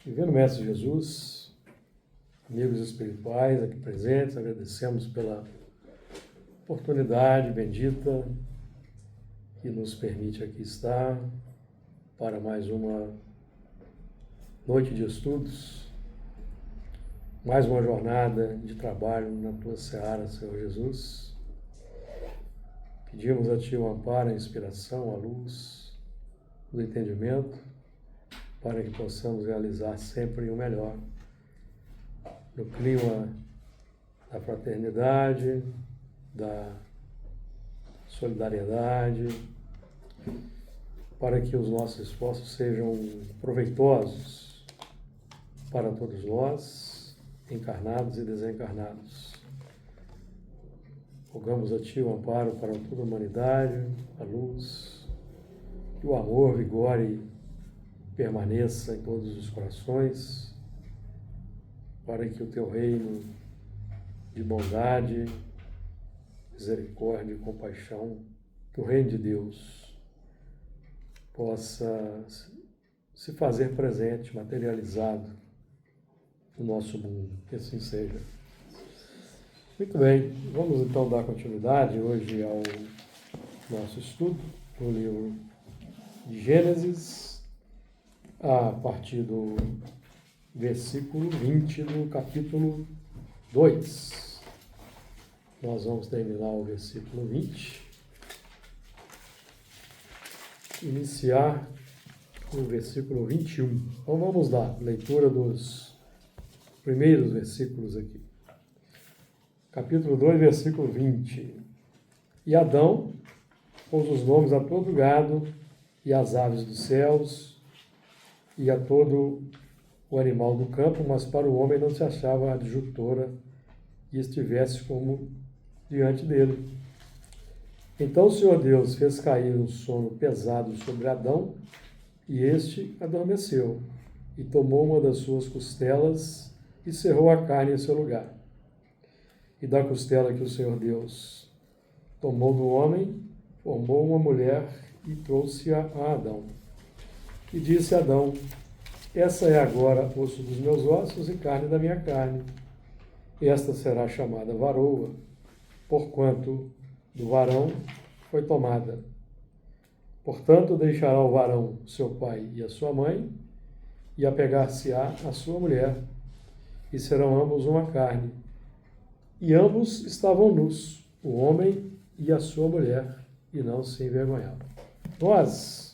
Divino Mestre Jesus, amigos espirituais aqui presentes, agradecemos pela oportunidade bendita que nos permite aqui estar para mais uma noite de estudos, mais uma jornada de trabalho na Tua seara, Senhor Jesus. Pedimos a Ti o amparo, a inspiração, a luz, o entendimento, para que possamos realizar sempre o melhor, no clima da fraternidade, da solidariedade, para que os nossos esforços sejam proveitosos para todos nós, encarnados e desencarnados. Rogamos a Ti o amparo para toda a humanidade, a luz, que o amor vigore permaneça em todos os corações, para que o Teu reino de bondade, misericórdia e compaixão, que o reino de Deus possa se fazer presente, materializado no nosso mundo. Que assim seja. Muito bem, vamos então dar continuidade hoje ao nosso estudo do livro de Gênesis, a partir do versículo 20 do capítulo 2. Nós vamos terminar o versículo 20, iniciar o versículo 21. Então vamos lá, leitura dos primeiros versículos aqui. Capítulo 2, versículo 20. E Adão pôs os nomes a todo gado e às aves dos céus e a todo o animal do campo, mas para o homem não se achava adjutora que estivesse como diante dele. Então o Senhor Deus fez cair um sono pesado sobre Adão, e este adormeceu, e tomou uma das suas costelas e cerrou a carne em seu lugar. E da costela que o Senhor Deus tomou do homem, formou uma mulher e trouxe-a a Adão. E disse Adão: essa é agora osso dos meus ossos e carne da minha carne. Esta será chamada varoa, porquanto do varão foi tomada. Portanto, deixará o varão seu pai e a sua mãe, e apegar-se-á à sua mulher, e serão ambos uma carne. E ambos estavam nus, o homem e a sua mulher, e não se envergonhavam. Nós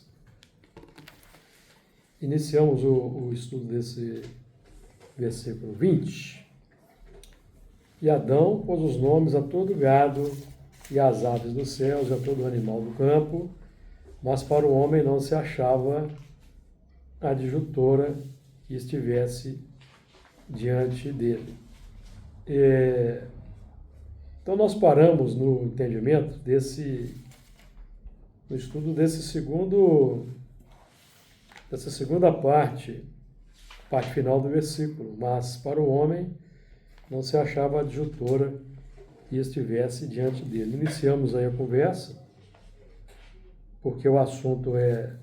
iniciamos o estudo desse versículo 20. E Adão pôs os nomes a todo gado e às aves dos céus e a todo animal do campo, mas para o homem não se achava adjutora que estivesse diante dele. Então nós paramos no entendimento no estudo dessa segunda parte final do versículo, mas para o homem não se achava adjutora que estivesse diante dele. Iniciamos aí a conversa, porque o assunto é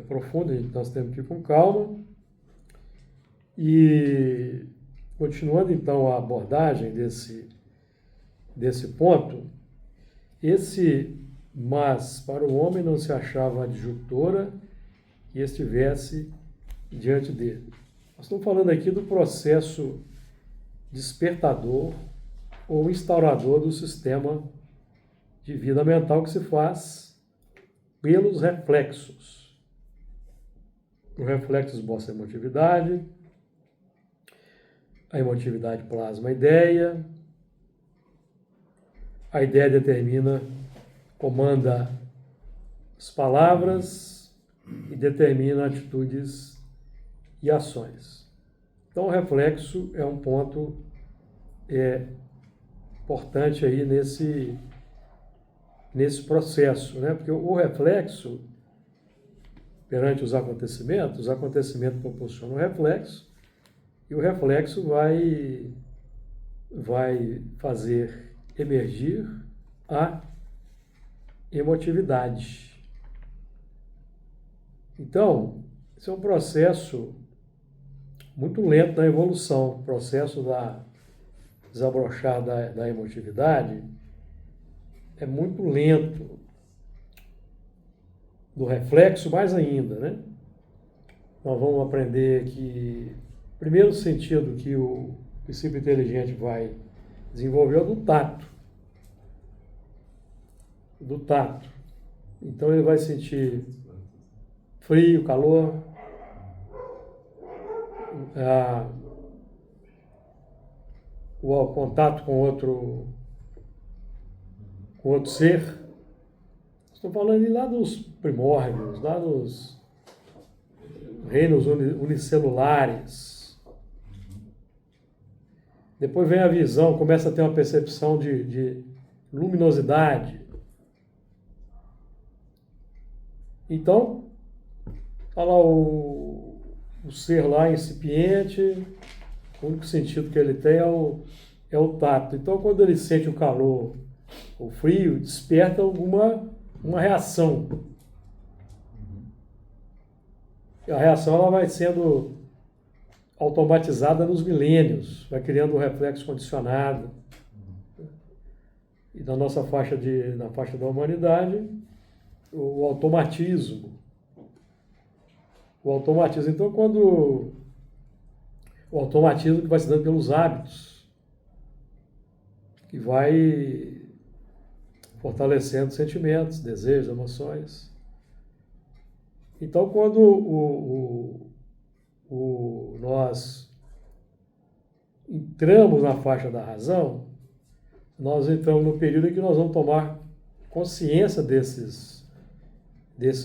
profundo, nós temos que ir com calma. E continuando então a abordagem desse ponto, mas para o homem não se achava adjutora que estivesse diante dele. Nós estamos falando aqui do processo despertador ou instaurador do sistema de vida mental que se faz pelos reflexos. O reflexo mostra a emotividade plasma a ideia comanda as palavras e determina atitudes e ações. Então o reflexo é um ponto importante aí nesse processo, né? Porque o reflexo, perante os acontecimentos proporcionam um reflexo, e o reflexo vai fazer emergir a emotividade. Então, Esse é um processo muito lento na evolução, o processo da desabrochar da emotividade é muito lento, do reflexo mais ainda, né? Nós vamos aprender que o primeiro sentido que o princípio inteligente vai desenvolver é o do tato. Do tato. Então ele vai sentir frio, calor, o contato com outro ser. Estou falando lá dos primórdios, lá dos reinos unicelulares. Depois vem a visão, começa a ter uma percepção de luminosidade. Então, está lá o ser lá incipiente, o único sentido que ele tem é o tato. Então, quando ele sente o calor, o frio, desperta uma reação. E a reação ela vai sendo automatizada nos milênios, vai criando um reflexo condicionado. E na nossa na faixa da humanidade, o automatismo. O automatismo. Então, quando o automatismo que vai se dando pelos hábitos, que vai fortalecendo sentimentos, desejos, emoções. Então, quando nós entramos na faixa da razão, nós entramos no período em que nós vamos tomar consciência desses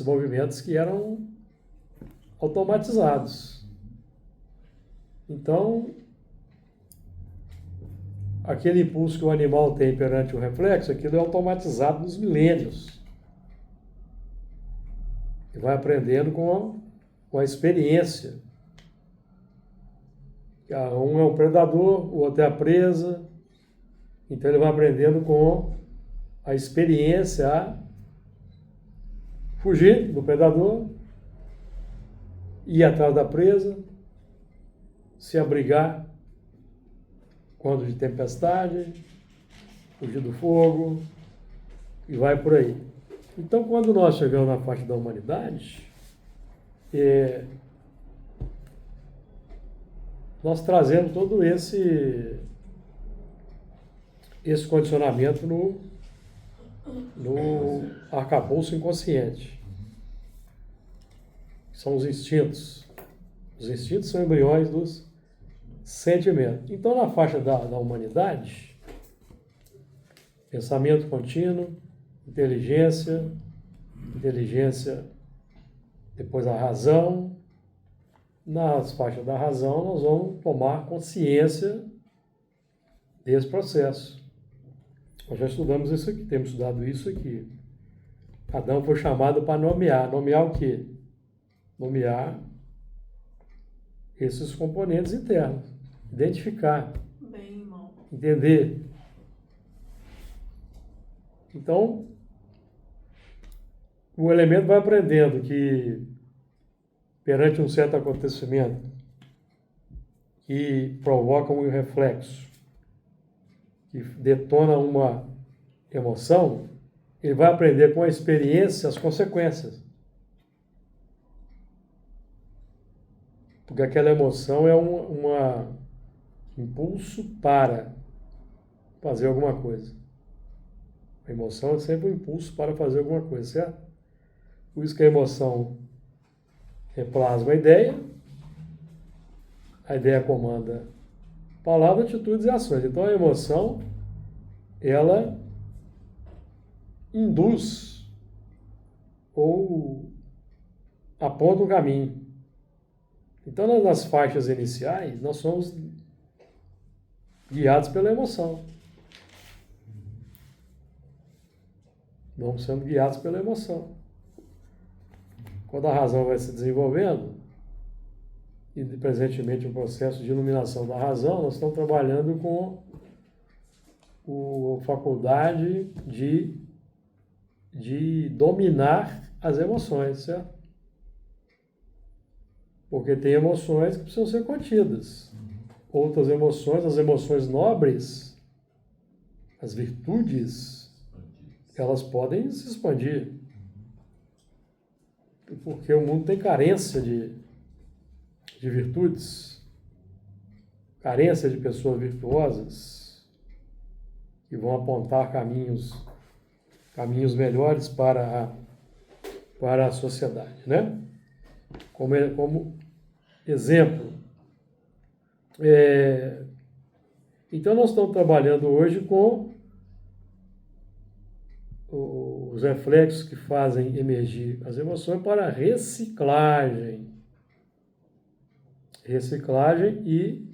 movimentos que eram automatizados. Então, aquele impulso que o animal tem perante o reflexo, aquilo é automatizado nos milênios. E vai aprendendo com a experiência. Um é um predador, o outro é a presa. Então ele vai aprendendo com a experiência a fugir do predador, ir atrás da presa, se abrigar quando de tempestade, fugir do fogo, e vai por aí. Então, quando nós chegamos na faixa da humanidade, nós trazemos todo esse condicionamento no arcabouço inconsciente. São os instintos. Os instintos são embriões dos sentimentos. Então, na faixa da humanidade, pensamento contínuo, inteligência, depois a razão. Nas faixas da razão, nós vamos tomar consciência desse processo. Nós já estudamos isso aqui, temos estudado isso aqui. Adão foi chamado para nomear. Nomear o quê? Nomear esses componentes internos. Identificar. Bem, irmão. Entender. Então, o elemento vai aprendendo que, perante um certo acontecimento que provoca um reflexo, que detona uma emoção, ele vai aprender com a experiência as consequências. Porque aquela emoção é um impulso para fazer alguma coisa. A emoção é sempre um impulso para fazer alguma coisa, certo? Por isso que a emoção plasma a ideia comanda palavras, atitudes e ações. Então a emoção, ela induz ou aponta um caminho. Então nas faixas iniciais, nós somos guiados pela emoção. Vamos sendo guiados pela emoção. Quando a razão vai se desenvolvendo, e presentemente o processo de iluminação da razão, nós estamos trabalhando com a faculdade de dominar as emoções, certo? Porque tem emoções que precisam ser contidas. Outras emoções, as emoções nobres, as virtudes, elas podem se expandir. Porque o mundo tem carência de virtudes, carência de pessoas virtuosas, que vão apontar caminhos melhores para a sociedade, né? Como exemplo. Então, nós estamos trabalhando hoje com os reflexos que fazem emergir as emoções para reciclagem e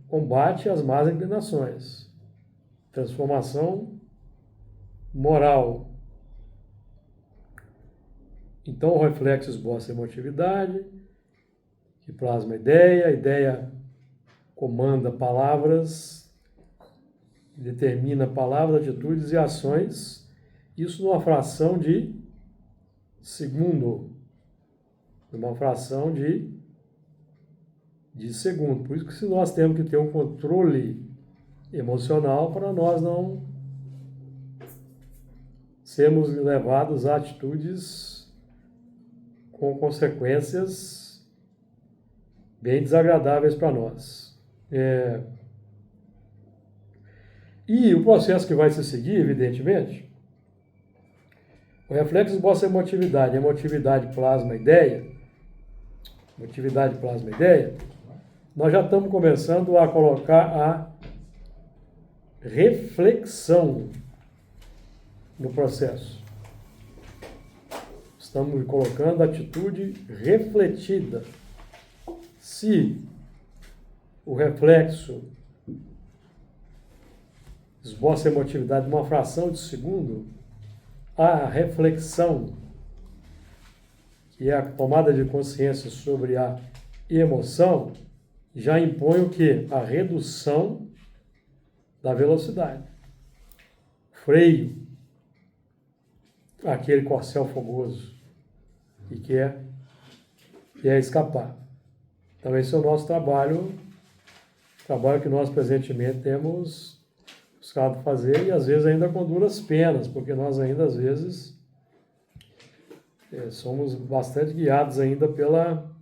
combate às más inclinações, transformação moral. Então, o reflexo esboça a emotividade, que plasma a ideia comanda palavras, determina palavras, atitudes e ações, isso numa fração de segundo, numa fração de segundo. Por isso que nós temos que ter um controle emocional para nós não sermos levados a atitudes com consequências bem desagradáveis para nós. E o processo que vai se seguir, evidentemente, o reflexo esboça a emotividade plasma a ideia, nós já estamos começando a colocar a reflexão no processo. Estamos colocando a atitude refletida. Se o reflexo esboça a emotividade numa fração de segundo, a reflexão, que é a tomada de consciência sobre a emoção, já impõe o quê? A redução da velocidade. Freio, aquele corcel fogoso que quer escapar. Então esse é o nosso trabalho que nós presentemente temos buscado fazer, e às vezes ainda com duras penas, porque nós ainda às vezes somos bastante guiados ainda pela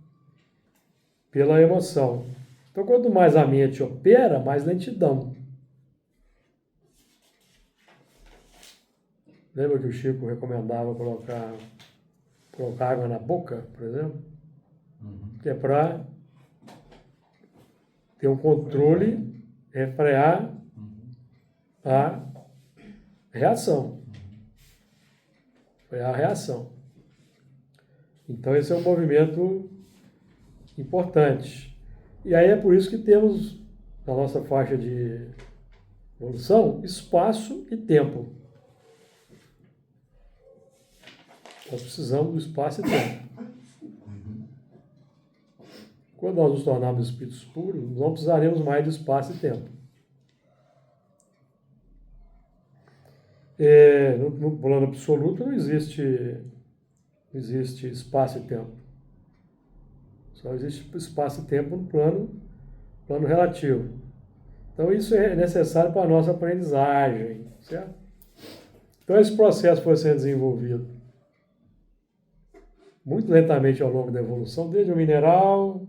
emoção. Então, quanto mais a mente opera, mais lentidão. Lembra que o Chico recomendava colocar água na boca, por exemplo? Que é para ter um controle, refrear a reação. Frear a reação. Então, esse é um movimento importante. E aí é por isso que temos, na nossa faixa de evolução, espaço e tempo. Nós precisamos do espaço e tempo. Quando nós nos tornarmos espíritos puros, nós não precisaremos mais de espaço e tempo. No plano absoluto não existe espaço e tempo. Só existe espaço e tempo no plano relativo. Então isso é necessário para a nossa aprendizagem, certo? Então esse processo foi sendo desenvolvido muito lentamente ao longo da evolução, desde o mineral,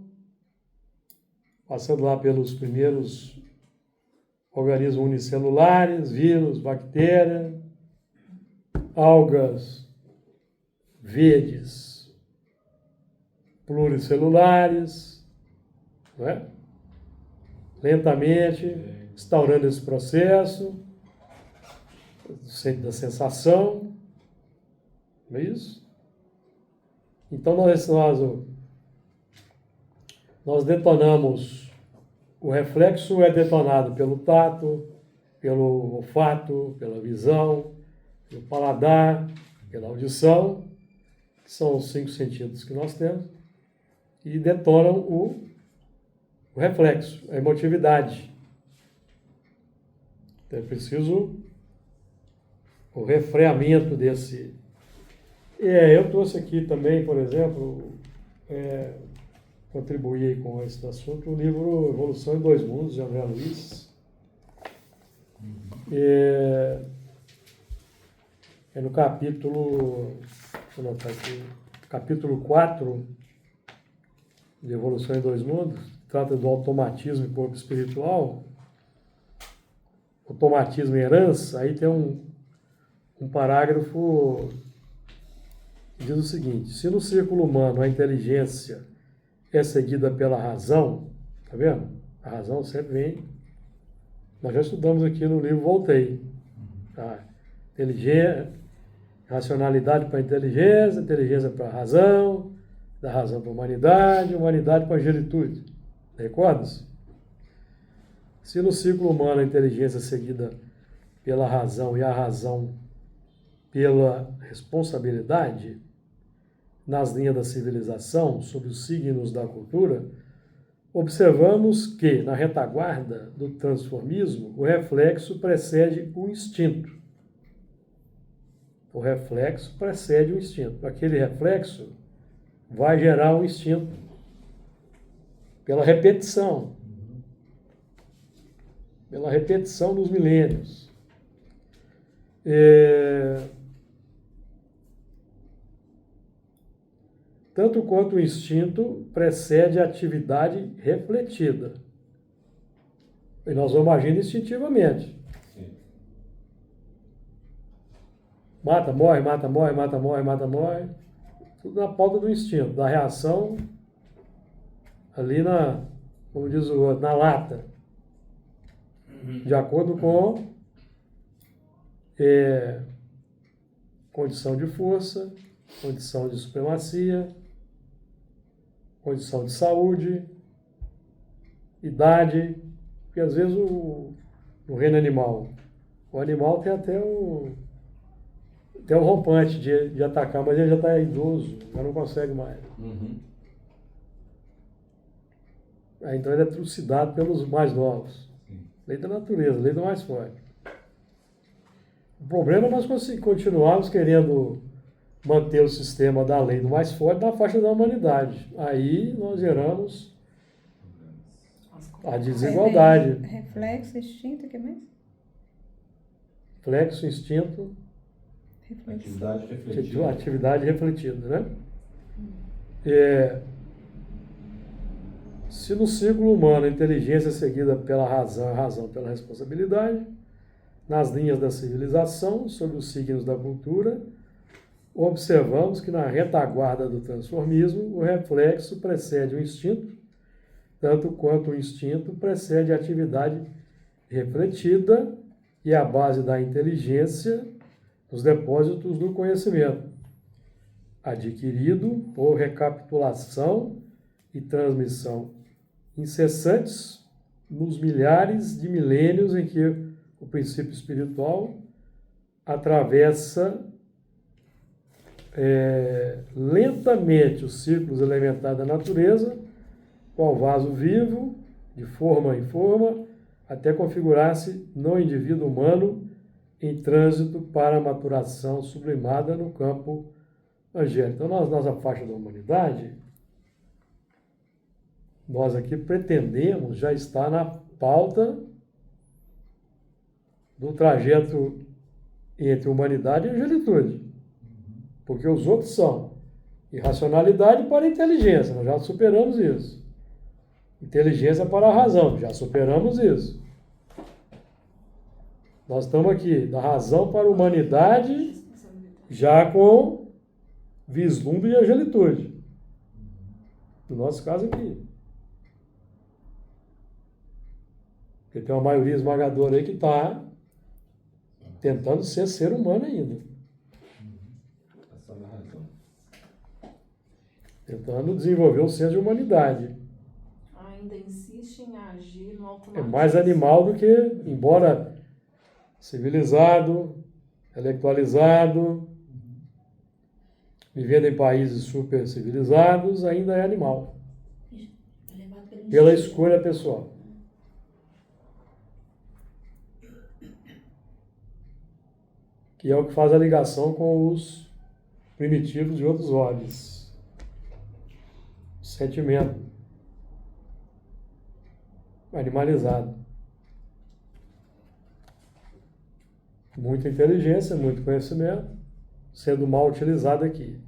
passando lá pelos primeiros organismos unicelulares, vírus, bactérias, algas verdes, pluricelulares, não é? Lentamente instaurando esse processo da sensação, não é isso? Então nós detonamos, o reflexo é detonado pelo tato, pelo olfato, pela visão, pelo paladar, pela audição, que são os 5 sentidos que nós temos, e detonam o reflexo, a emotividade. Então é preciso o refreamento desse. Eu trouxe aqui também, por exemplo, contribuir aí com esse assunto, o livro Evolução em Dois Mundos, de André Luiz. É no capítulo, vou anotar aqui, capítulo 4 de Evolução em Dois Mundos, trata do automatismo e corpo espiritual. Automatismo e herança, aí tem um parágrafo que diz o seguinte: se no círculo humano a inteligência é seguida pela razão, tá vendo? A razão sempre vem. Nós já estudamos aqui no livro Voltei. Tá? Racionalidade para a inteligência, inteligência para a razão, da razão para a humanidade, humanidade para a angelitude. Recorda-se? Se no ciclo humano a inteligência é seguida pela razão e a razão pela responsabilidade, nas linhas da civilização, sob os signos da cultura, observamos que, na retaguarda do transformismo, o reflexo precede o instinto. O reflexo precede o instinto. Aquele reflexo vai gerar um instinto pela repetição. Pela repetição dos milênios. Tanto quanto o instinto precede a atividade refletida. E nós vamos agindo instintivamente. Sim. Mata, morre, mata, morre, mata, morre, mata, morre. Tudo na pauta do instinto, da reação ali como diz o outro, na lata. De acordo com condição de força, condição de supremacia, condição de saúde, idade, porque às vezes no reino animal, o animal tem até um rompante de atacar, mas ele já está idoso, já não consegue mais. Uhum. Então ele é trucidado pelos mais novos. Lei da natureza, lei do mais forte. O problema é nós continuarmos querendo manter o sistema da lei do mais forte na faixa da humanidade. Aí nós geramos a desigualdade. Reflexo, instinto, o que mais? Reflexo, instinto. Atividade refletida, né? Se no ciclo humano a inteligência é seguida pela razão, a razão pela responsabilidade, nas linhas da civilização, sob os signos da cultura, observamos que na retaguarda do transformismo o reflexo precede o instinto, tanto quanto o instinto precede a atividade refletida e a base da inteligência nos depósitos do conhecimento, adquirido por recapitulação e transmissão incessantes nos milhares de milênios em que o princípio espiritual atravessa lentamente os círculos elementares da natureza, qual vaso vivo, de forma em forma, até configurar-se no indivíduo humano em trânsito para a maturação sublimada no campo angélico. Então, na nossa faixa da humanidade, nós aqui pretendemos já estar na pauta do trajeto entre humanidade e angelitude. Porque os outros são irracionalidade para inteligência, nós já superamos isso. Inteligência para a razão, já superamos isso. Nós estamos aqui da razão para a humanidade, já com vislumbre de angelitude. No nosso caso aqui. Porque tem uma maioria esmagadora aí que está tentando ser humano ainda. Tentando desenvolver o senso de humanidade. Ainda insiste em agir no É automatismo. mais animal do que, embora civilizado, intelectualizado, vivendo em países super civilizados, ainda é animal. Pela escolha pessoal. Que é o que faz a ligação com os primitivos de outros ordens. sentimento animalizado. Muita inteligência, muito conhecimento, sendo mal utilizado aqui.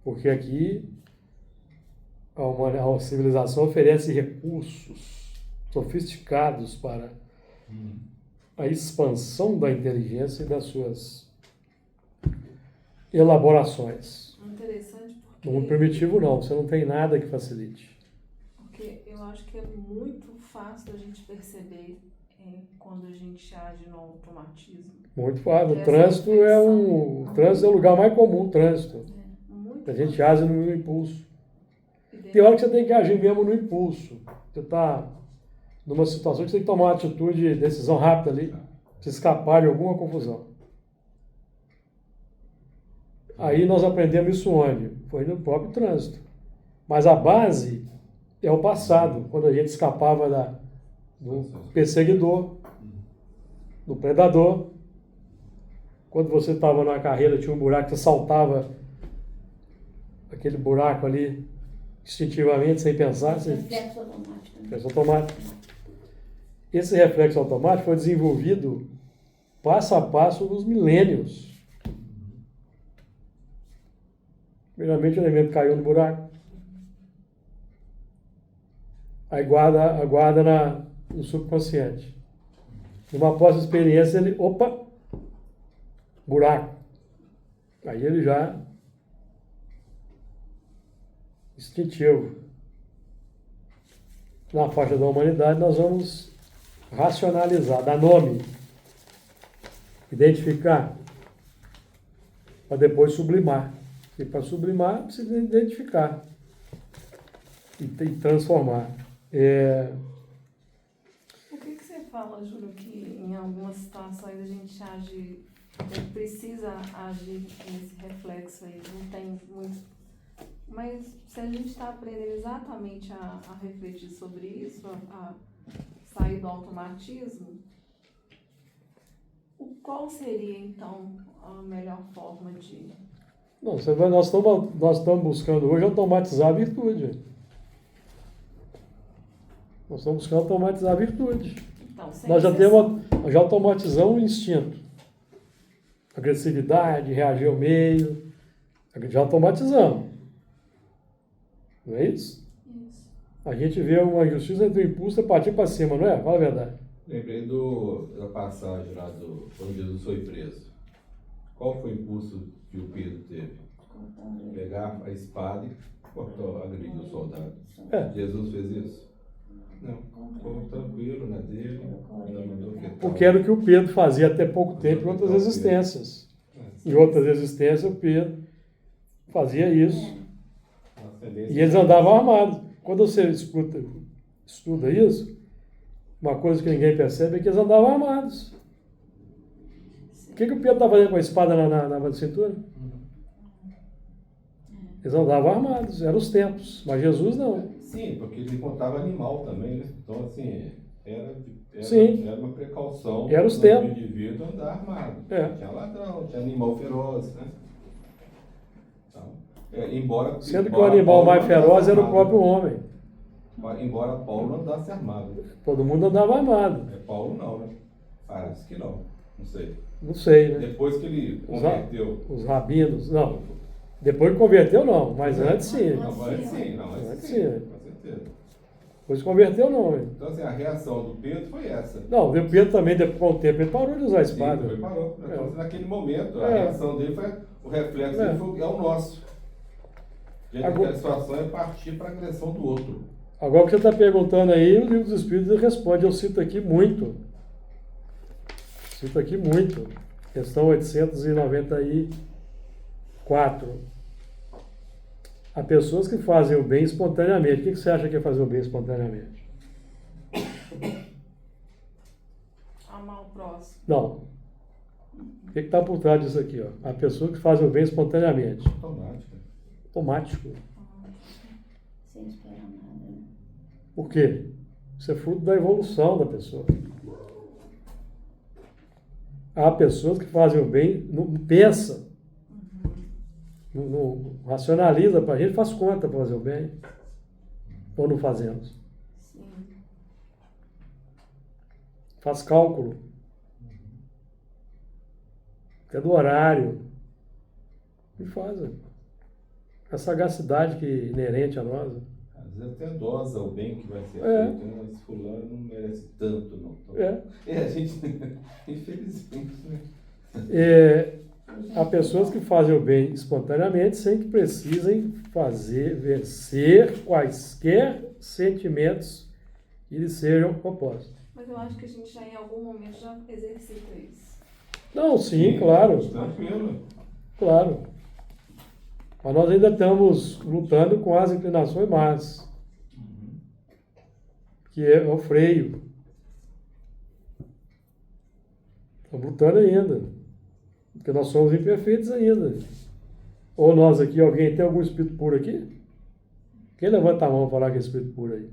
Porque aqui a civilização oferece recursos sofisticados para a expansão da inteligência e das suas elaborações. Interessante porque... No mundo primitivo não, você não tem nada que facilite. Porque eu acho que é muito fácil da gente perceber quando a gente age no automatismo. Muito fácil. O Essa trânsito é reflexão. o trânsito é o lugar mais comum, o trânsito. Muito A gente fácil. age no impulso. E Tem hora que você tem que agir mesmo no impulso. Você está numa situação que você tem que tomar uma atitude, decisão rápida ali, se escapar de alguma confusão. Aí nós aprendemos isso onde? Foi no próprio trânsito. Mas a base é o passado, quando a gente escapava do perseguidor, do predador. Quando você estava numa carreira, tinha um buraco, você saltava aquele buraco ali instintivamente, sem pensar. Reflexo automático. Reflexo automático. Esse reflexo automático foi desenvolvido passo a passo nos milênios. Primeiramente o elemento caiu no buraco. Aí guarda no subconsciente. Numa pós-experiência ele, opa, buraco. Aí ele já instintivo. Na faixa da humanidade nós vamos racionalizar, dar nome, identificar, para depois sublimar. E para sublimar precisa identificar e transformar. Por que você fala, Júlio, que em algumas situações a gente precisa agir nesse reflexo aí, não tem muito... Mas se a gente está aprendendo exatamente a refletir sobre isso, a sair do automatismo, qual seria então a melhor forma de... Não, nós estamos buscando hoje automatizar a virtude. Nós estamos buscando automatizar a virtude. Então, Nós já automatizamos o instinto. Agressividade, reagir ao meio. Já automatizamos. Não é isso? Isso. A gente vê uma injustiça entre o impulso e partir para cima, não é? Fala a verdade. Lembrei da passagem lá quando Jesus foi preso. Qual foi o impulso que o Pedro teve? Pegar a espada e agredir o soldado. Jesus fez isso? Não. Ficou tranquilo na dele. Não mandou quietar. Porque era o que o Pedro fazia até pouco tempo em outras existências. Em outras existências, o Pedro fazia isso. E eles andavam armados. Quando você estuda isso, uma coisa que ninguém percebe é que eles andavam armados. O que o Pedro estava fazendo com a espada na cintura? Eles andavam armados, eram os tempos, mas Jesus não. Sim, porque ele contava animal também, né? Então, assim, era uma precaução Era os do tempos. indivíduo andar armado. É. Tinha ladrão, tinha animal feroz, né? Então, embora Sendo que o animal mais feroz era o próprio homem. Embora Paulo não andasse armado. Todo mundo andava armado. Paulo não, né? Parece que não. Não sei. Não sei, né? Depois que ele converteu. Os rabinos, não. Depois que converteu, não. Mas antes sim. Não, antes sim, Antes sim, sim. com certeza. Depois que converteu, não. Hein? Então, assim, a reação do Pedro foi essa. Não, o Pedro também, depois com o tempo, ele parou de usar a Sim, espada. ele parou. Então, naquele momento, a É. reação dele foi. O reflexo dele é o nosso. Diante daquela situação é partir para a agressão do outro. Agora o que você está perguntando aí, o livro dos Espíritos responde. Eu cito aqui muito. Questão 894. Há pessoas que fazem o bem espontaneamente. O que você acha que é fazer o bem espontaneamente? Amar o próximo. Não. O que está por trás disso aqui? Ó? Há pessoas que fazem o bem espontaneamente. Automático. Sem esperar nada, né? Por quê? Isso é fruto da evolução da pessoa. Há pessoas que fazem o bem, não pensa. não racionaliza para a gente, faz conta para fazer o bem. Ou não fazemos? Sim. Faz cálculo. Até do horário. E faz. A sagacidade que é inerente a nós. Às vezes até dosa o bem que vai ser É. feito, né? Mas fulano não merece tanto, não. Então, É. a gente, infelizmente, né? Há pessoas que fazem o bem espontaneamente sem que precisem vencer quaisquer sentimentos que lhes sejam propostos. Mas eu acho que a gente já em algum momento já exercita isso. Não, sim, claro. Tranquilo. Claro. Mas nós ainda estamos lutando com as inclinações más, que é o freio. Estamos lutando ainda. Porque nós somos imperfeitos ainda. Ou nós aqui, alguém tem algum espírito puro aqui? Quem levanta a mão para falar que é espírito puro aí?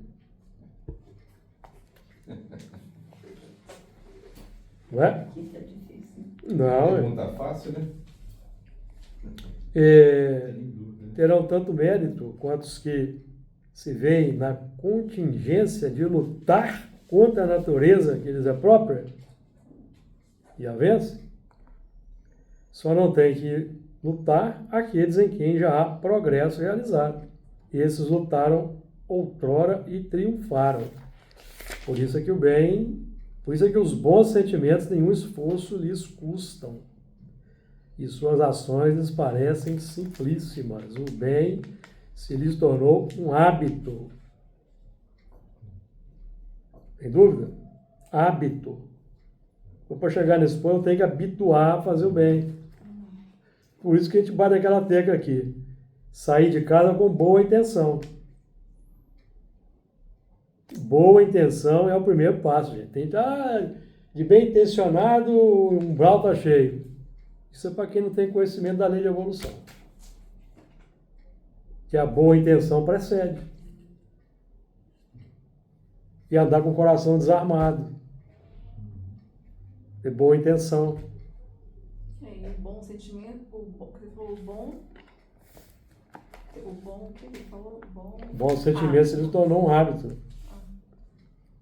Não é? Aqui tá difícil. Não. Pergunta fácil, né? Sem dúvida. Terão tanto mérito quanto os que se veem na contingência de lutar contra a natureza que lhes é própria e a vence. Só não tem que lutar aqueles em quem já há progresso realizado. Esses lutaram outrora e triunfaram. Por isso é que por isso é que os bons sentimentos nenhum esforço lhes custam. E suas ações lhes parecem simplíssimas. O bem se lhes tornou um hábito. Tem dúvida? Hábito. Para chegar nesse ponto, eu tenho que habituar a fazer o bem. Por isso que a gente bate aquela tecla aqui. Sair de casa com boa intenção. Boa intenção é o primeiro passo, gente. Tem de bem intencionado, o umbral está cheio. Isso é para quem não tem conhecimento da lei de evolução. Que a boa intenção precede. E andar com o coração desarmado. Ter boa intenção. E o bom sentimento, o que ele falou, o que ele falou, Bom sentimento se tornou um hábito.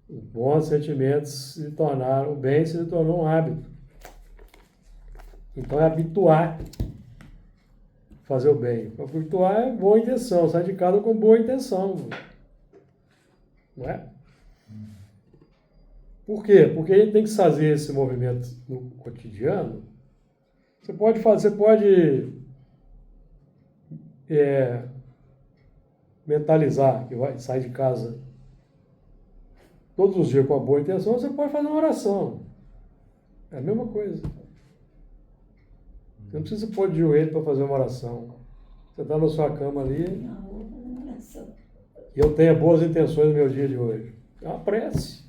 O bom sentimento se tornaram, o bem se tornou um hábito. Então é habituar a fazer o bem. Habituar é boa intenção, sai de casa com boa intenção. Não é? Por quê? Porque a gente tem que fazer esse movimento no cotidiano. Você pode mentalizar que vai sair de casa todos os dias com a boa intenção, você pode fazer uma oração. É a mesma coisa. Você não precisa pôr de joelho para fazer uma oração. Você está na sua cama ali. Na rua fazendo oração. E eu tenho boas intenções no meu dia de hoje. É uma prece.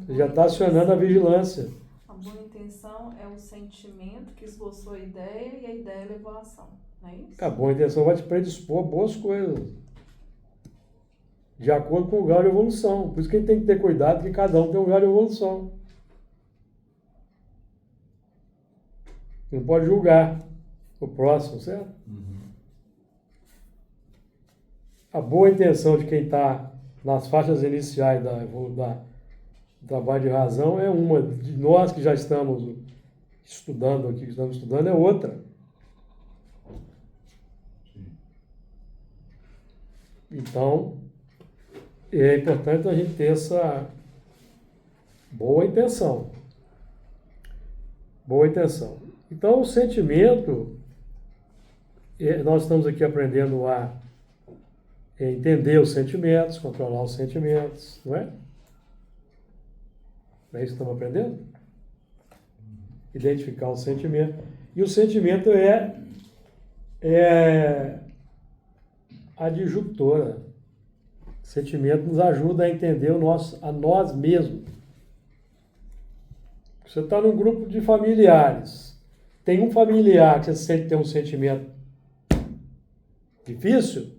Você já está acionando a vigilância. A boa intenção é o sentimento que esboçou a ideia e a ideia levou à ação. Não é isso? A boa intenção vai te predispor a boas coisas. De acordo com o grau de evolução. Por isso que a gente tem que ter cuidado que cada um tem um grau de evolução. Você não pode julgar o próximo, certo? A boa intenção de quem está nas faixas iniciais do trabalho de razão é uma. De nós que já estamos estudando aqui, que estamos estudando, é outra. Então, é importante a gente ter essa boa intenção. Boa intenção. Então, o sentimento, nós estamos aqui aprendendo a entender os sentimentos, controlar os sentimentos, não é? Não é isso que estamos aprendendo? Identificar o sentimento. E o sentimento é a disjuntora. O sentimento nos ajuda a entender a nós mesmos. Você está num grupo de familiares. Tem um familiar que você sente ter um sentimento difícil.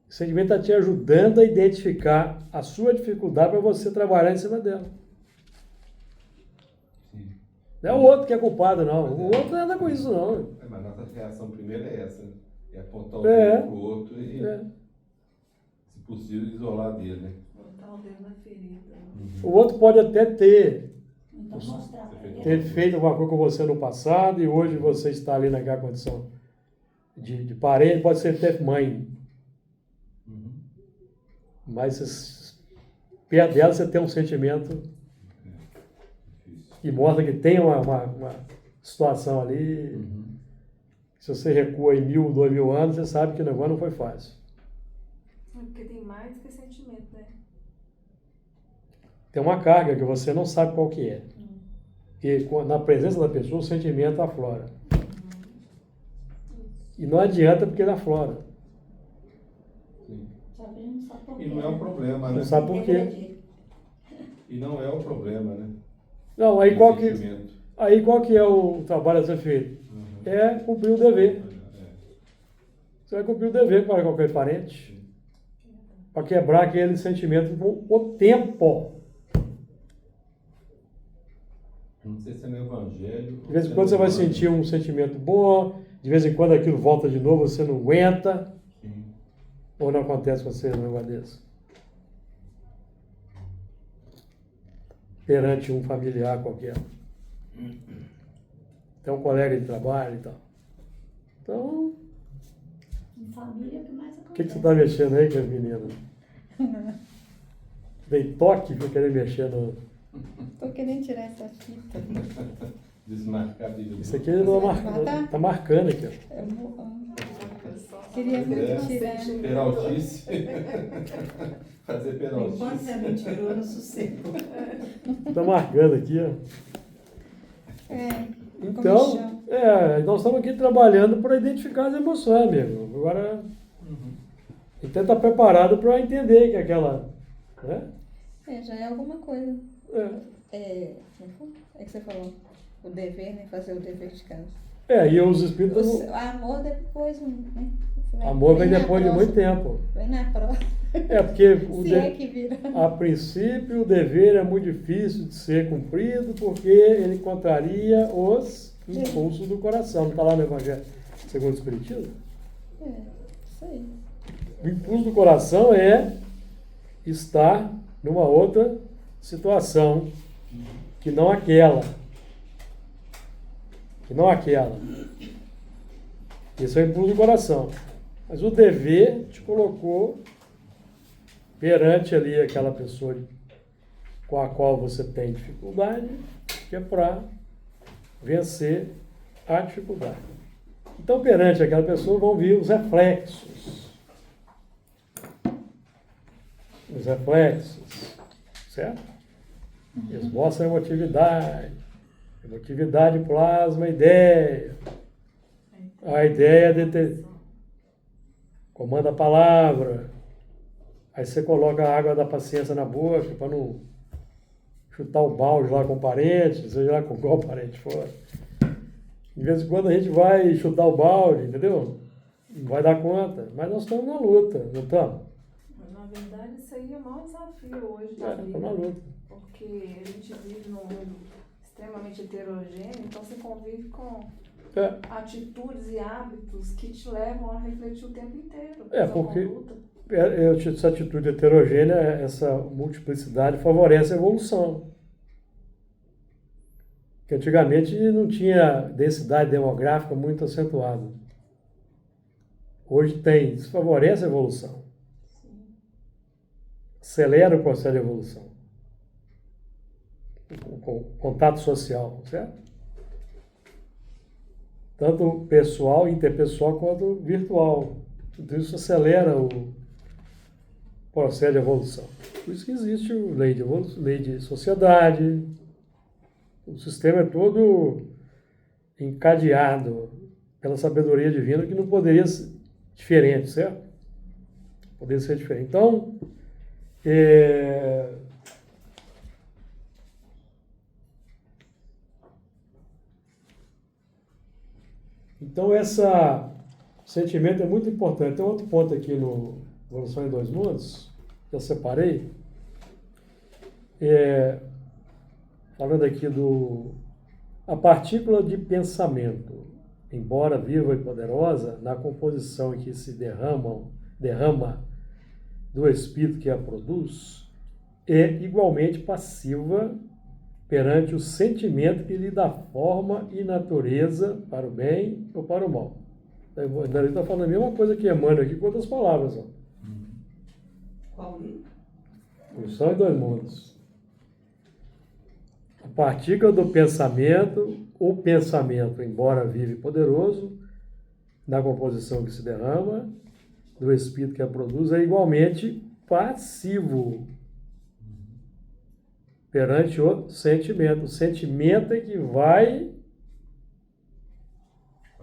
O sentimento está te ajudando a identificar a sua dificuldade para você trabalhar em cima dela. Sim. Não é o outro que é culpado, não. O outro não anda com isso, não. Mas a nossa reação primeira é essa, né? É apontar o É. dedo pro outro e, É. se possível, isolar dele, né? Botar o dedo na ferida. O outro pode até ter Então mostrar pra ele. ter feito alguma coisa com você no passado e hoje você está ali naquela condição de parente, pode ser até mãe. Uhum. Mas perto dela você tem um sentimento Difícil. que mostra que tem uma situação ali. Uhum. Se você recua em 1000, 2000 anos, você sabe que o negócio não foi fácil. Porque tem mais que sentimento, né? Tem uma carga que você não sabe qual que é. E na presença da pessoa, o sentimento aflora. E não adianta porque ele aflora. Sim. Só que ele não sabe por quê. E não é um problema, né? Não sabe por quê. Regredir. E não é o problema, né? Não, aí O qual que é o trabalho a ser feito? Uhum. É cumprir o dever. É. Você vai cumprir o dever para qualquer parente. Para quebrar aquele sentimento com o tempo. Não sei se é no Evangelho. De vez em quando você vai sentir um sentimento bom, de vez em quando aquilo volta de novo, você não aguenta. Sim. Ou não acontece com você um negócio desse? Perante um familiar qualquer. Tem um colega de trabalho e tal. Então, Em família é o que mais o acontece. que você está mexendo aí com as meninas? Tem toque para querer mexer no... Tô querendo tirar essa fita. Desmarcar de Isso aqui não é tá marcando aqui. Ó. Eu vou, Só queria É. muito tirar. Peraltice. Fazer Enquanto peraltice. você não tirou, eu não sossego. Tá marcando aqui, ó. É, Então, nós estamos aqui trabalhando para identificar as emoções, amigo. Agora, Uhum. a gente está preparado para entender que aquela... Né? já é alguma coisa. É. É que você falou. O dever, né? Fazer o dever de casa. E os espíritos... O amor depois, né? Amor vem na depois de muito próxima. tempo. Vem na próxima. Porque Se é que vira. a princípio o dever é muito difícil de ser cumprido porque ele contraria os impulsos do coração. Não está lá no Evangelho segundo o Espiritismo? Isso aí. O impulso do coração é estar numa outra situação que não aquela. Que não aquela. Esse é o impulso do coração. Mas o dever te colocou perante ali aquela pessoa com a qual você tem dificuldade, que é para vencer a dificuldade. Então, perante aquela pessoa vão vir os reflexos. Os reflexos, certo? Eles mostram a emotividade. Emotividade plasma a ideia. A ideia comanda a palavra. Aí você coloca a água da paciência na boca para não chutar o balde lá com o parente, seja lá com qual parente for. De vez em quando a gente vai chutar o balde, entendeu? Não vai dar conta. Mas nós estamos na luta, não estamos? Mas, na verdade, isso aí é o maior desafio hoje da vida. Estamos na luta. Porque a gente vive num mundo extremamente heterogêneo, então você convive com atitudes e hábitos que te levam a refletir o tempo inteiro. Sua Porque conduta. essa atitude heterogênea, essa multiplicidade favorece a evolução. Porque antigamente não tinha densidade demográfica muito acentuada. Hoje tem, isso favorece a evolução. Acelera o processo de evolução. O contato social, certo? Tanto pessoal, interpessoal, quanto virtual. Tudo isso acelera o processo de evolução. Por isso que existe a lei de sociedade. O sistema é todo encadeado pela sabedoria divina que não poderia ser diferente, certo? Poderia ser diferente. Então, esse sentimento é muito importante. Tem outro ponto aqui no Evolução em Dois Mundos, que eu separei, falando aqui do A partícula de pensamento, embora viva e poderosa, na composição em que se derrama do espírito que a produz, é igualmente passiva perante o sentimento que lhe dá forma e natureza para o bem ou para o mal. O Dario está falando a mesma coisa que Emmanuel aqui com outras palavras. Ó. Qual livro? Função em dois mundos. A partícula do pensamento, o pensamento, embora vivo e poderoso, na composição que se derrama, do espírito que a produz, é igualmente passivo perante o sentimento. O sentimento é que vai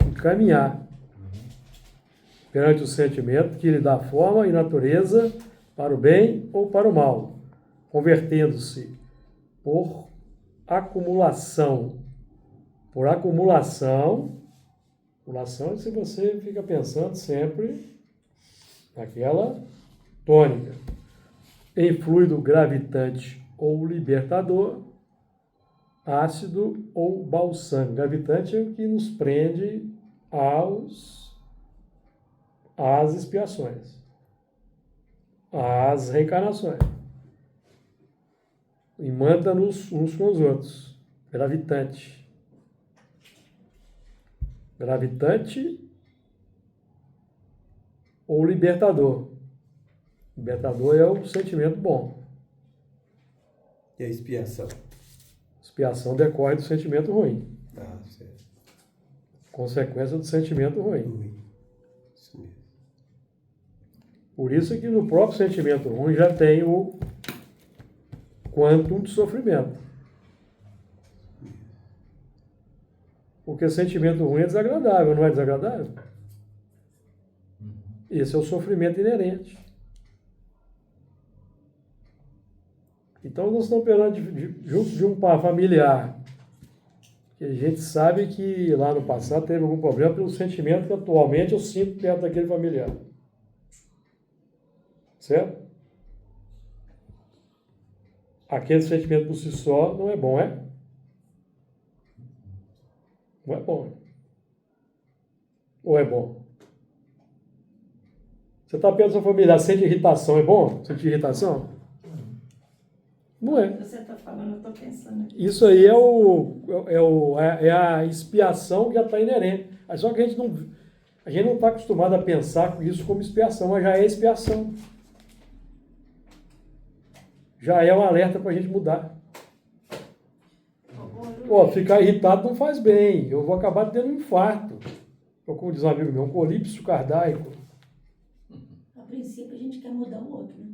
encaminhar perante o sentimento que lhe dá forma e natureza para o bem ou para o mal, convertendo-se por acumulação. Por acumulação é se você fica pensando sempre naquela tônica, em fluido gravitante ou libertador, ácido ou balsâmico. Gravitante é o que nos prende às expiações, às reencarnações. E manda-nos uns com os outros. Gravitante. Gravitante ou libertador. Libertador é o sentimento bom. E a expiação? Expiação decorre do sentimento ruim. Ah, certo. Consequência do sentimento ruim. Ruim. Isso mesmo. Por isso que no próprio sentimento ruim já tem o quantum de sofrimento. Porque sentimento ruim é desagradável, não é desagradável? Esse é o sofrimento inerente. Então, nós estamos perante junto de um familiar, que a gente sabe que lá no passado teve algum problema pelo sentimento que atualmente eu sinto perto daquele familiar. Certo? Aquele sentimento por si só não é bom, é? Não é bom. Ou é bom? Você está perto do seu familiar, sente irritação, é bom? Sentir irritação? Não é. Você está falando, eu estou pensando aqui. Isso aí é a expiação que já está inerente. Só que a gente não está acostumado a pensar com isso como expiação, mas já é expiação. Já é um alerta para a gente mudar. Ficar irritado não faz bem. Eu vou acabar tendo um infarto. Ou como diz um amigo meu, um colapso cardíaco. A princípio, a gente quer mudar o outro, né?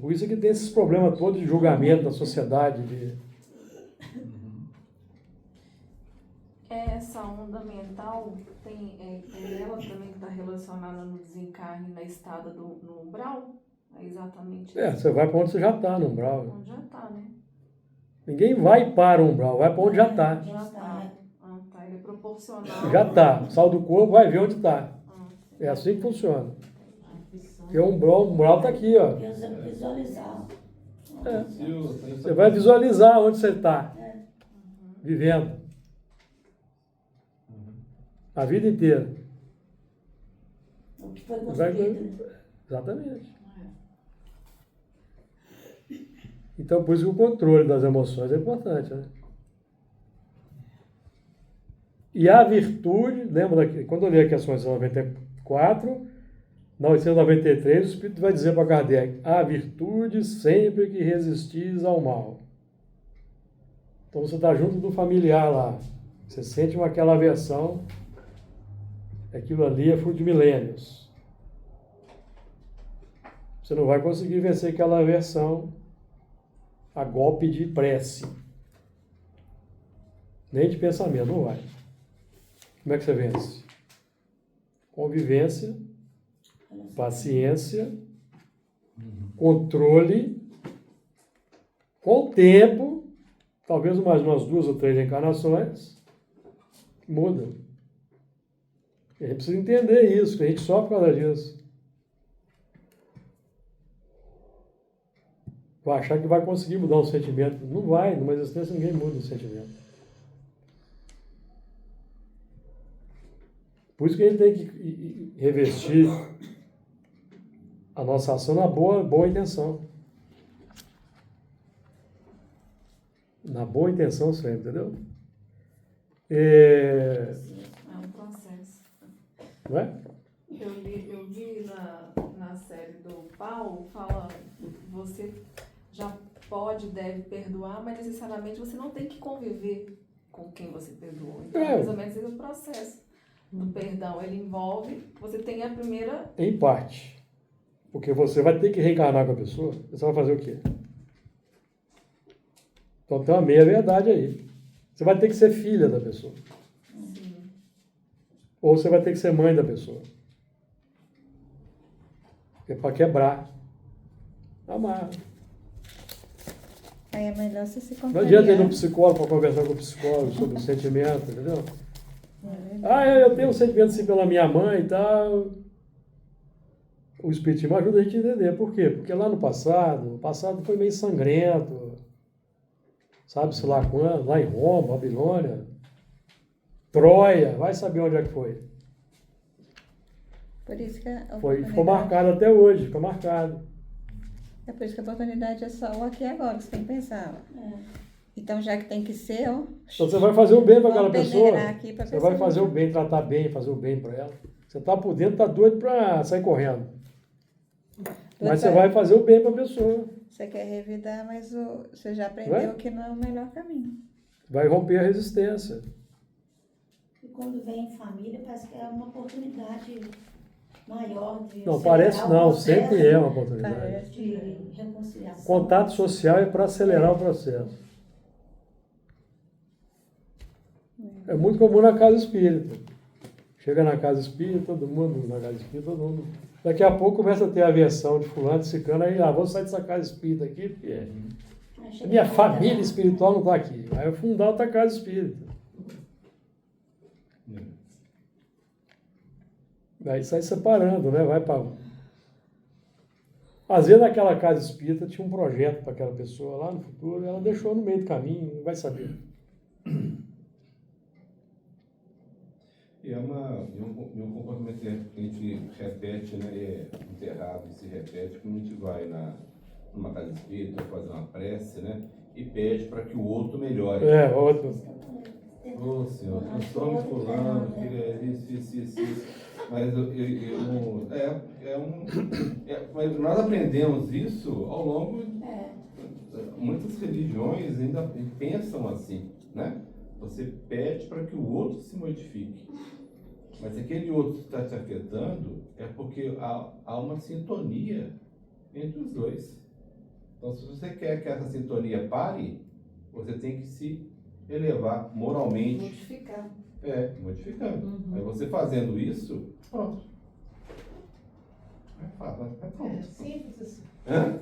Por isso é que tem esses problemas todos de julgamento da sociedade. Essa onda mental, ela também está relacionada no desencarne na estada no umbral? É exatamente isso? Você vai para onde você já está, no umbral. Onde já está, né? Ninguém vai para o umbral, vai para onde já está. Já está. Tá. Ele é proporcional. Já está. Sai do corpo, vai ver onde está. É assim que funciona. Porque o umbral está aqui, ó. Visualizar. Você vai visualizar onde você está. Vivendo. A vida inteira. O que foi construído, né? Exatamente. Então, por isso que o controle das emoções é importante, né? E a virtude, lembra quando eu li a questão 94, na 893, o Espírito vai dizer para Kardec: a virtude sempre que resistis ao mal. Então você está junto do familiar lá, você sente aquela aversão, aquilo ali é fruto de milênios. Você não vai conseguir vencer aquela aversão a golpe de prece, nem de pensamento, não vai. Como é que você vence? Convivência, paciência, controle, com o tempo, talvez mais umas 2 ou 3 encarnações, muda. A gente precisa entender isso, que a gente sofre por causa disso. vai achar que vai conseguir mudar um sentimento. Não vai, numa existência ninguém muda um sentimento. Por isso que a gente tem que revestir a nossa ação na boa intenção. Na boa intenção sempre, entendeu? É um processo. Não é? Eu vi na série do Paulo, fala, você já deve perdoar, mas necessariamente você não tem que conviver com quem você perdoou. Então, É. mais ou menos esse é o processo do perdão. Ele envolve, você tem a primeira... Em parte. Porque você vai ter que reencarnar com a pessoa, você vai fazer o quê? Então tem uma meia-verdade aí. Você vai ter que ser filha da pessoa. Sim. Ou você vai ter que ser mãe da pessoa. É para quebrar. Amar. Aí é melhor você se Não adianta ir no contrariar. psicólogo para conversar com o psicólogo sobre o sentimento, entendeu? É verdade. Ah, eu tenho um sentimento assim pela minha mãe e tal. O Espiritismo ajuda a gente a entender. Por quê? Porque lá no passado, o passado foi meio sangrento. Sabe-se lá quando? Lá em Roma, Babilônia, Troia, vai saber onde é que foi. Por isso que a Ficou oportunidade, marcado até hoje, fica marcado. é por isso que a oportunidade é só o aqui e agora, você tem que pensar. É. Então, já que tem que ser, ó, Então você vai fazer o bem para aquela vamos pessoa. peneirar aqui pra Você pessoa. vai fazer o bem, tratar bem, fazer o bem para ela. Você tá por dentro, tá doido para sair correndo. Mas você vai fazer o bem para a pessoa. Você quer revidar, mas você já aprendeu que não é o melhor caminho. Vai romper a resistência. E quando vem em família, parece que é uma oportunidade maior de Não, acelerar parece o não, processo sempre é uma oportunidade. Parece. de reconciliação. Contato social é para acelerar o processo. É muito comum na casa espírita. Chega na casa espírita, todo mundo na casa espírita, todo mundo. Daqui a pouco começa a ter a versão de fulano, de ciclano, aí, vou sair dessa casa espírita aqui, porque Aí a chega minha em casa, família espiritual não está aqui. Aí eu fundar outra casa espírita. Aí sai separando, né? Vai para. Às vezes naquela casa espírita tinha um projeto para aquela pessoa lá no futuro, ela deixou no meio do caminho, não vai saber. E é um comportamento que a gente repete, né? É enterrado e se repete quando a gente vai numa casa espírita fazer uma prece, né? E pede para que o outro melhore. É, outro. Ô Senhor, eu sou um fulano, queria isso. Mas mas nós aprendemos isso ao longo. Muitas religiões ainda pensam assim, né? Você pede para que o outro se modifique. Mas aquele outro que está te afetando é porque há uma sintonia entre os dois. Então, se você quer que essa sintonia pare, você tem que se elevar moralmente. Modificar. Modificando. Aí você fazendo isso, pronto. É pronto. Simples assim. Hã?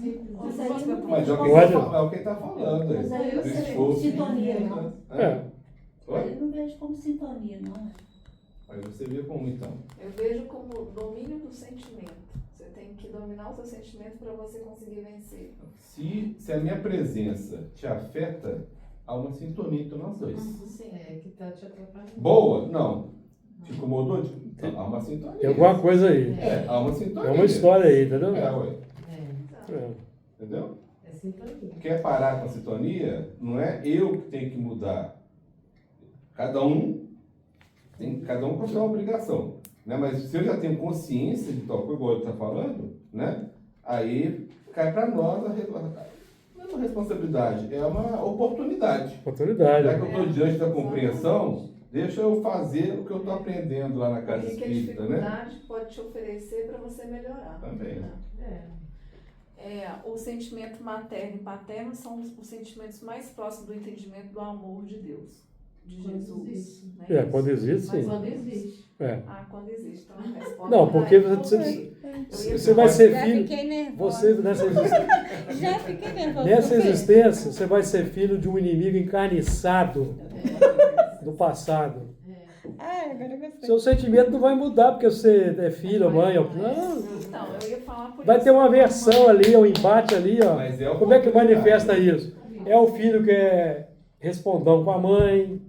Simples Mas assim. aí não Mas é o vejo Pode. que ele está falando. Mas aí Do eu sei, esforço. sintonia, não. É. Oi? Eu não vejo como sintonia, não. Aí você vê como então? Eu vejo como domínio do sentimento. Você tem que dominar o seu sentimento para você conseguir vencer. Se a minha presença te afeta, há uma sintonia entre nós dois. Sim. É, que tá te atrapalhando. Boa? Não. Te incomodou? Então, há uma sintonia. Tem alguma coisa aí. Há uma sintonia. É uma história aí, entendeu? Ué. É. Entendeu? É sintonia. Quer parar com a sintonia? Não é eu que tenho que mudar. Cada um com a sua obrigação. Né? Mas se eu já tenho consciência de tal coisa, igual ele está falando, né? Aí cai para nós não é uma responsabilidade, é uma oportunidade. Oportunidade. Já que eu estou diante da compreensão, deixa eu fazer o que eu estou aprendendo lá na casa O que a espírita, né? dificuldade pode te oferecer para você melhorar. Também. Né? É. O sentimento materno e paterno são os sentimentos mais próximos do entendimento do amor de Deus, de Quando Jesus. existe. Né? Quando existe, Mas sim. Quando existe. É. Quando existe. Então, a resposta Não, porque é, você vai ser Já filho. fiquei nervosa. Você, nessa existência, Já fiquei nervosa. nessa Por quê? existência, você vai ser filho de um inimigo encarniçado do passado. Ah, agora eu gostei. Seu sentimento não vai mudar porque você é filho ou mãe. Não. Então, eu ia falar por Vai isso. ter uma aversão ali, um embate ali, ó. Mas é o Como é que contrário. manifesta isso? É o filho que é respondão com a mãe,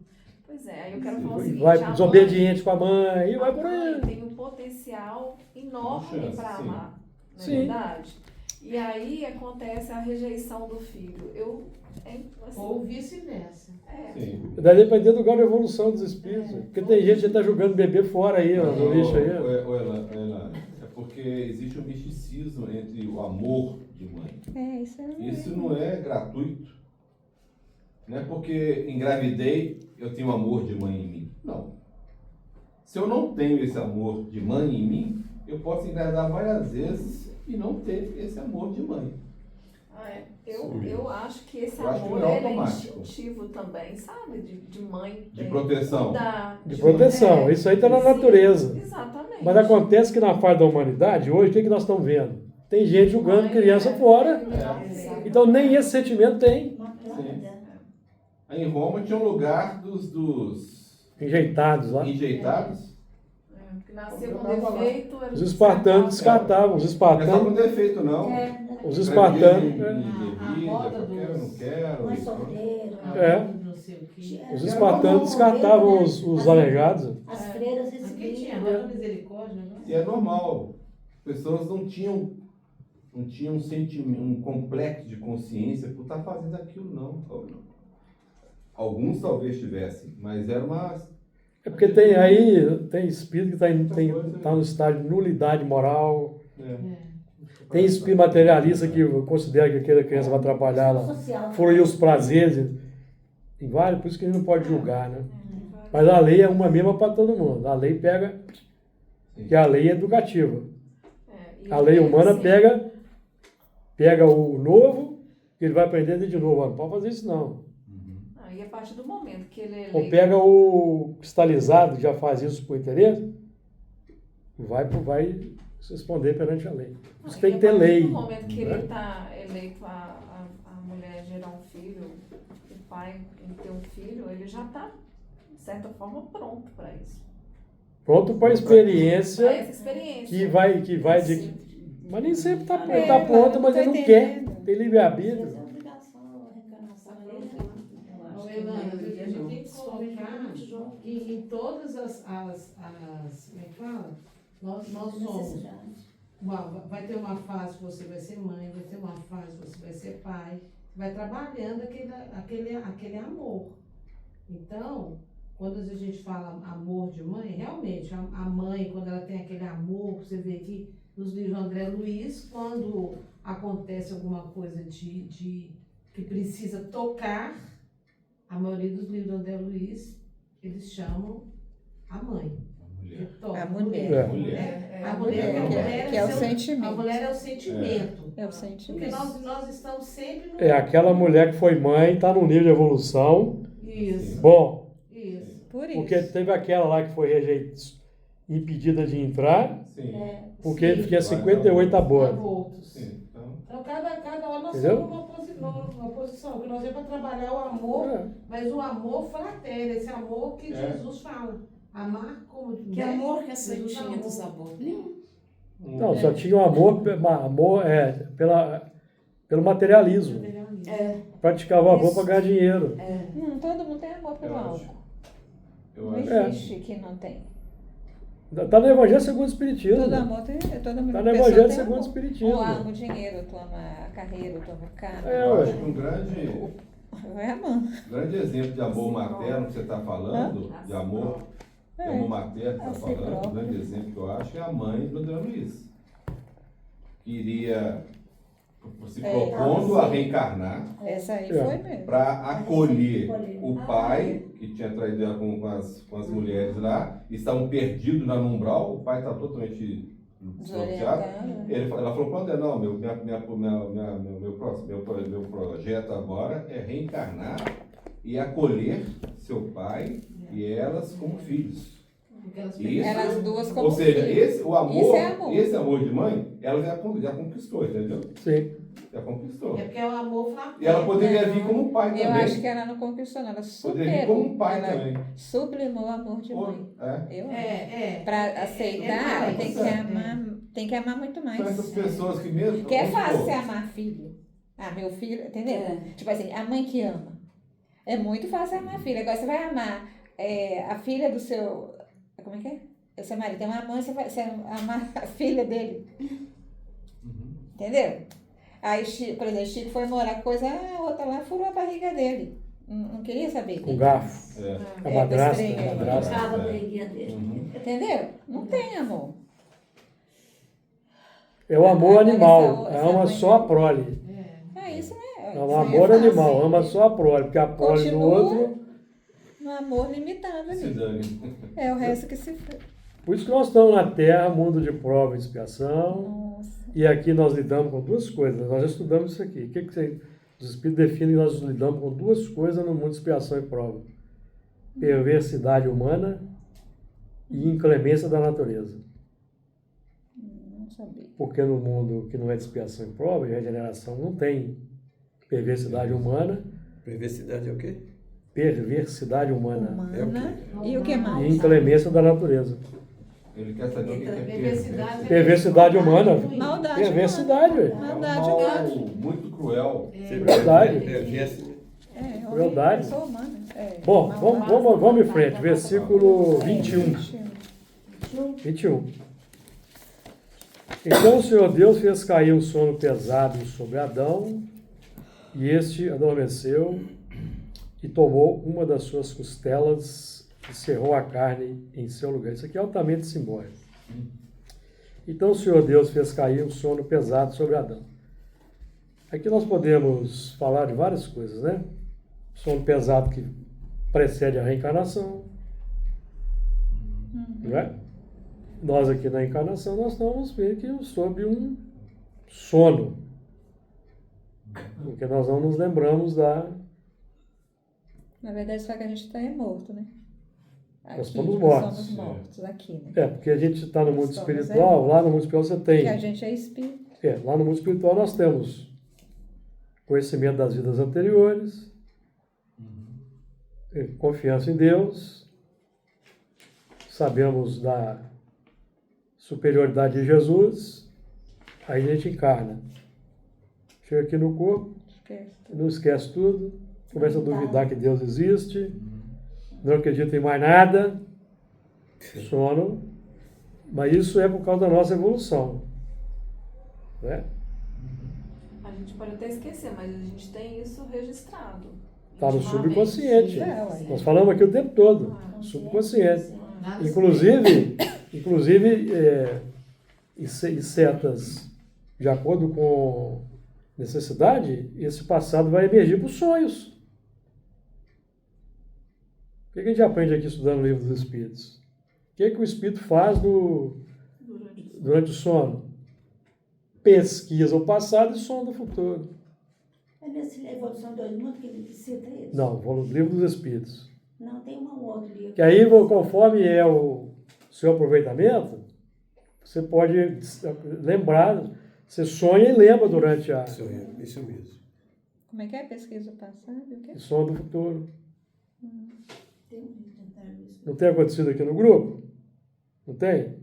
Pois é, aí eu quero falar o e seguinte, vai a mãe- desobediente com a mãe, e vai a por mãe aí. tem um potencial enorme Uma chance, para sim. amar, não é Sim. verdade? E aí acontece a rejeição do filho. Assim, Ou vice-versa. Sim. Vai depender do grau de evolução dos espíritos. Porque tem gente que está jogando bebê fora aí, ó, no lixo aí. ó. Elane, é porque existe um misticismo entre o amor de mãe. É, isso é. Isso não é gratuito. Não é porque engravidei, eu tenho amor de mãe em mim. Não. Se eu não tenho esse amor de mãe em mim, eu posso engravidar várias vezes e não ter esse amor de mãe. eu acho que esse Eu acho que amor não é ele é automático. instintivo também, sabe? De mãe. De proteção. cuidar, De proteção. é, Isso aí está na sim, natureza. Exatamente. Mas acontece que na fase da humanidade, hoje, o que nós estamos vendo? Tem gente julgando Mãe, criança é, fora. é. Então nem esse sentimento tem. Uma planta. Aí em Roma tinha um lugar dos Enjeitados lá. enjeitados. Que nascia com defeito. era Os espartanos descartavam. Os Não é só com espartanos. defeito, não. Os espartanos. Bebida, roda eu quero, não dos- quero. Mãe solteira. É. Não sei o quê. Os espartanos descartavam os alegados. As freiras Aqui tinha recebiam. roda misericórdia, né? E é normal. Pessoas não tinham um sentimento, um complexo de consciência por estar fazendo aquilo, não. Alguns talvez tivessem, mas era uma. É porque tem espírito que está no estágio de nulidade moral. Tem espírito materialista que considera que aquela criança vai atrapalhar ela, Social. fruir os prazeres. Em vários, por isso que a gente não pode julgar, né? Mas a lei é uma mesma para todo mundo. A lei pega, que a lei é educativa. A lei humana pega o novo, que ele vai aprender de novo. Não pode fazer isso não. E a partir do momento que ele é Ou eleito, pega o cristalizado, que já faz isso por interesse, vai responder perante a lei. Isso tem que ter lei. No momento que né? ele está eleito a mulher gerar um filho, o pai ter um filho, ele já está, de certa forma, pronto para isso. Pronto para a Para experiência essa experiência. que vai de. Sim. Mas nem sempre está É, tá pronto, mas tô ele não quer. entendendo. Tem Às livre-arbítrio. vezes é obrigação, a reencarnação ali, né? Ô, Elane, a gente tem que colocar que em todas como é que fala? Nós somos. Necessidade. Vai ter uma fase que você vai ser mãe, vai ter uma fase que você vai ser pai. Você vai trabalhando aquele amor. Então, quando a gente fala amor de mãe, realmente, a mãe, quando ela tem aquele amor, você vê que nos livros do André Luiz, quando acontece alguma coisa que precisa tocar, a maioria dos livros do André Luiz, eles chamam a mãe. Que toca. A mulher. É. Mulher. A mulher, Que é o seu- sentimento. A mulher é o sentimento. É o Porque sentimento. nós estamos sempre no... É aquela mulher que foi mãe, está num nível de evolução Isso, bom. isso. Por isso. Porque teve aquela lá que foi impedida de entrar, Sim. porque Sim. tinha 58 abortos. Abortos. Sim. Então, Então, cada hora nós Entendeu? somos numa posição, que nós é para trabalhar o amor, É. mas o amor fraterno, esse amor que É. Jesus fala. Amar como... Que né? amor que essa Jesus tinha amou. do sabor? Nenhum. Não, só tinha um amor pelo materialismo. É, Praticava o amor Isso. para ganhar dinheiro. Todo mundo tem amor pelo Eu acho. álcool. eu Não acho. existe que não tem. Está no Evangelho segundo o Espiritismo. Todo amor tem. Toda Está no pessoa Evangelho tem segundo o amor. Espiritismo. Ou ama o dinheiro, tu ama a carreira, tu ama o carro. É, Eu ué. acho que um Vai amando. grande exemplo de amor materno que você está falando, de amor materno que você está falando, um grande exemplo que eu acho é a mãe do André Luiz. Que iria se propondo a reencarnar Essa aí É. foi mesmo. para acolher o Ah, pai, que tinha traído ela com as mulheres lá, e estavam perdidos lá no umbral, o pai está totalmente desnorteado. Desorientado. Ela falou, quando não, meu projeto agora é reencarnar e acolher seu pai e elas como filhos. Porque elas Isso. Elas duas como Ou seja, filhos. o amor, Isso é amor. esse amor de mãe, ela já conquistou, entendeu? Sim. Já conquistou. É porque é o amor fraterno. E ela poderia vir como pai Eu também. acho que ela não conquistou, não. Ela Poderia vir como superou. pai Ela também. sublimou o amor de mãe. É. Eu acho. É. Pra aceitar, mais. tem que amar muito mais. São essas pessoas que mesmo. Porque é vamos fácil supor, você amar filho. Ah, meu filho, entendeu? É. Tipo assim, a mãe que ama. É muito fácil amar a filha. Agora você vai amar a filha do seu. Como é que é? O seu marido tem uma mãe, você amar a filha dele. Uhum. Entendeu? Aí, por exemplo, Chico foi morar coisa, a outra lá furou a barriga dele. Não queria saber. Com garfo. É. A madrasta. bestrinha. A madrasta. Puxava a barriguinha dele. Uhum. Entendeu? Não tem amor. É o amor Agora animal. essa Ama mãe- só a prole. É isso, né? É Isso um aí amor fácil. animal. Ama só a prole. Porque a prole do Continua. outro. Um amor limitado Se ali. dane. É o resto que se foi. Por isso que nós estamos na Terra, mundo de prova e expiação. Nossa. E aqui nós lidamos com duas coisas. Nós já estudamos isso aqui. O que os Espíritos definem que nós lidamos com duas coisas no mundo de expiação e prova: perversidade humana e inclemência da natureza. Não sabia. Porque no mundo que não é de expiação e prova e regeneração não tem perversidade humana. Perversidade é o quê? Perversidade humana Humana. E o que e mais? inclemência da natureza. Ele quer saber o que é Perversidade. Perversidade humana. Maldade Perversidade, ué. É um Maldade mal humana. muito cruel. Verdade. Perverso, né? É, Crueldade. Eu sou humana. É, Bom, maldade. vamos em frente. Versículo 21. 21. Então o Senhor Deus fez cair um sono pesado sobre Adão, e este adormeceu e tomou uma das suas costelas e cerrou a carne em seu lugar. Isso aqui é altamente simbólico. Então o Senhor Deus fez cair um sono pesado sobre Adão. Aqui nós podemos falar de várias coisas, né? Sono pesado que precede a reencarnação, não é? Nós aqui na encarnação, nós estamos meio que sob um sono, porque nós não nos lembramos da... Na verdade, só que a gente está morto, né? Nós estamos mortos. Somos mortos aqui, né? É, porque a gente está no mundo Nós somos, espiritual, lá no mundo espiritual você tem... Porque a gente é espírito. Lá no mundo espiritual nós temos conhecimento das vidas anteriores, confiança em Deus, sabemos da superioridade de Jesus, aí a gente encarna. Chega aqui no corpo, Esquece. não esquece tudo, começa a duvidar que Deus existe, não acredita em mais nada, sono, mas isso é por causa da nossa evolução, né? A gente pode até esquecer, mas a gente tem isso registrado. Está no Intimamente. subconsciente. É, ué. Nós falamos aqui o tempo todo, subconsciente. Inclusive em setas, de acordo com necessidade, esse passado vai emergir para os sonhos. O que a gente aprende aqui estudando o Livro dos Espíritos? O que o Espírito faz durante o sono? Pesquisa o passado e sonda o futuro. É nesse Evolução 2 Mundos que ele cita isso? Não, vou no Livro dos Espíritos. Não, tem um outro livro. Que aí, conforme é o seu aproveitamento, você pode lembrar, você sonha e lembra durante a Isso mesmo. Como é que é? Pesquisa o passado? O quê? som do futuro. Tem um livro tentando isso. Não tem acontecido aqui no grupo? Não tem?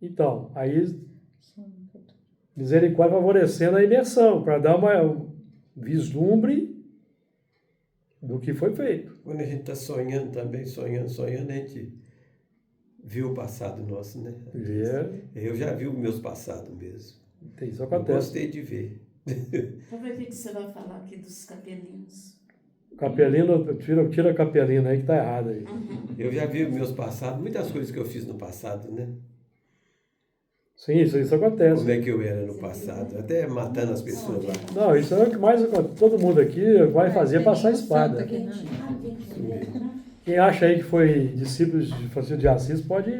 Então, aí misericórdia favorecendo a imersão, para dar um vislumbre do que foi feito. Quando a gente está sonhando também, sonhando, a gente viu o passado nosso, né? Eu já vi os meus passados mesmo. Isso Eu acontece. gostei de ver. Então, para que você vai falar aqui dos capelinhos? Capelino, tira a capelina aí que tá errado aí. Eu já vi os meus passados, muitas coisas que eu fiz no passado, né? Sim, isso acontece. Como é que eu era no passado, até matando as pessoas lá. Não, isso é o que mais acontece. Todo mundo aqui vai fazer passar a espada. Aqui, não. Quem acha aí que foi discípulo de Francisco de Assis pode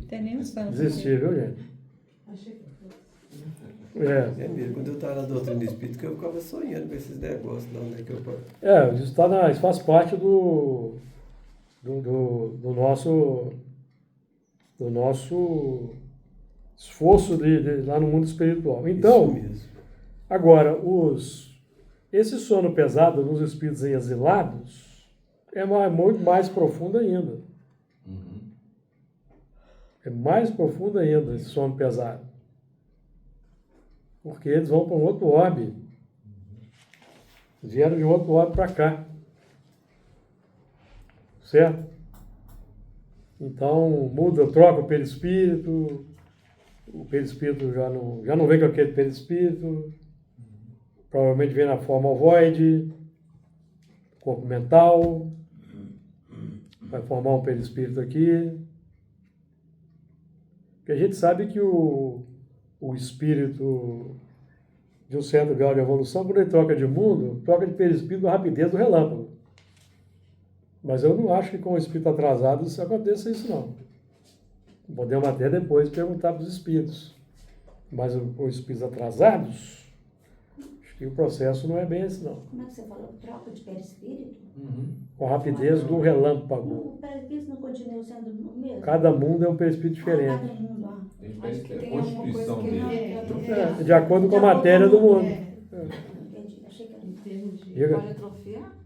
Tem nem um santo. desistir, viu, gente? É, É mesmo, quando eu estava na doutrina espírita, que eu ficava sonhando com esses negócios, não, né? Que eu... isso faz parte do nosso esforço de lá no mundo espiritual. Então, Isso mesmo. Agora, esse sono pesado nos espíritos exilados é muito mais profundo ainda. Uhum. É mais profundo ainda esse sono pesado. Porque eles vão para um outro orbe. Vieram de um outro orbe para cá. Certo? Então, muda, troca o perispírito. O perispírito já não vem com aquele perispírito. Provavelmente vem na forma ovoide, corpo mental. Vai formar um perispírito aqui. Porque a gente sabe que o espírito de um certo grau de evolução, quando ele troca de mundo, troca de perispírito com a rapidez do relâmpago. Mas eu não acho que com o espírito atrasado isso aconteça isso não. Podemos até depois perguntar para os espíritos. Mas os espíritos atrasados, acho que o processo não é bem esse não. Como é que você falou? Troca de perispírito? Uhum. Com a rapidez do relâmpago. O perispírito não continua sendo o mesmo? Cada mundo é um perispírito diferente. Cada mundo, ó. Tem Acho que a tem alguma coisa constituição que dele. não atrofiar. De acordo com a matéria do mundo. Entendi. Achei que era Em termos de... Diga. Pode atrofiar?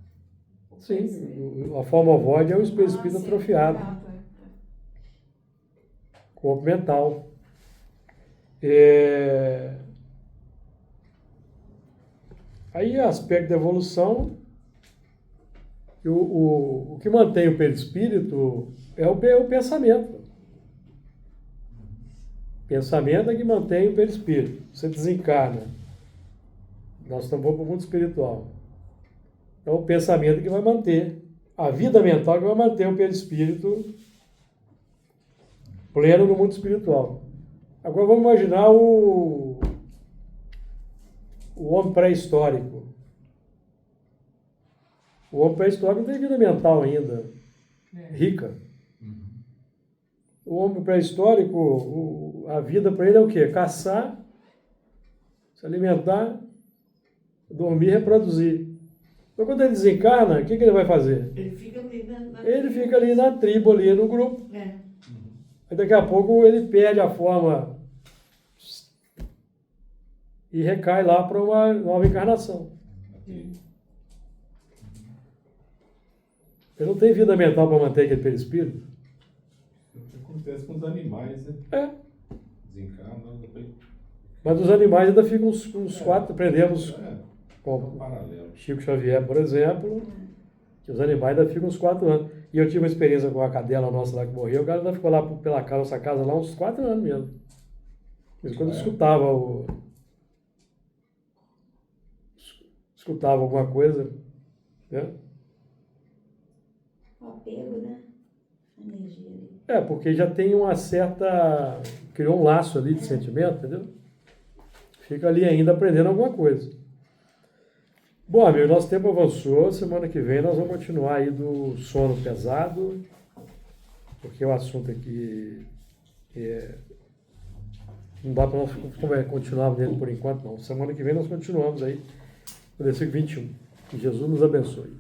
Sim, a forma ovoide é o perispírito sim, atrofiado. exato, Corpo mental. Aí, aspecto da evolução, o que mantém o perispírito é o pensamento. Pensamento é que mantém o perispírito. Você desencarna. Nós estamos para o mundo espiritual. Então, o pensamento que vai manter. A vida mental que vai manter o perispírito pleno no mundo espiritual. Agora vamos imaginar o homem pré-histórico. O homem pré-histórico não tem vida mental ainda, rica. O homem pré-histórico, a vida para ele é o quê? Caçar, se alimentar, dormir, reproduzir. Então quando ele desencarna, o que ele vai fazer? Ele fica ali Ele fica ali na tribo, ali no grupo. Aí daqui a pouco ele perde a forma e recai lá para uma nova encarnação. Ele não tem vida mental para manter aquele perispírito. Acontece com os animais, né? É. Desencarnam, depois... Mas os animais ainda ficam uns 4, aprendemos com paralelo. Chico Xavier, por exemplo, que os animais ainda ficam uns 4 anos. E eu tive uma experiência com a cadela nossa lá que morreu, o cara ainda ficou lá pela nossa casa lá uns 4 anos mesmo. Mas quando escutava alguma coisa, né? O apego, né? A energia ali. Porque já tem uma certa... criou um laço ali de sentimento, entendeu? Fica ali ainda aprendendo alguma coisa. Bom, amigo, nosso tempo avançou. Semana que vem nós vamos continuar aí do sono pesado, porque o assunto aqui não dá para nós continuar nele por enquanto, não. Semana que vem nós continuamos aí, no versículo 21. Que Jesus nos abençoe.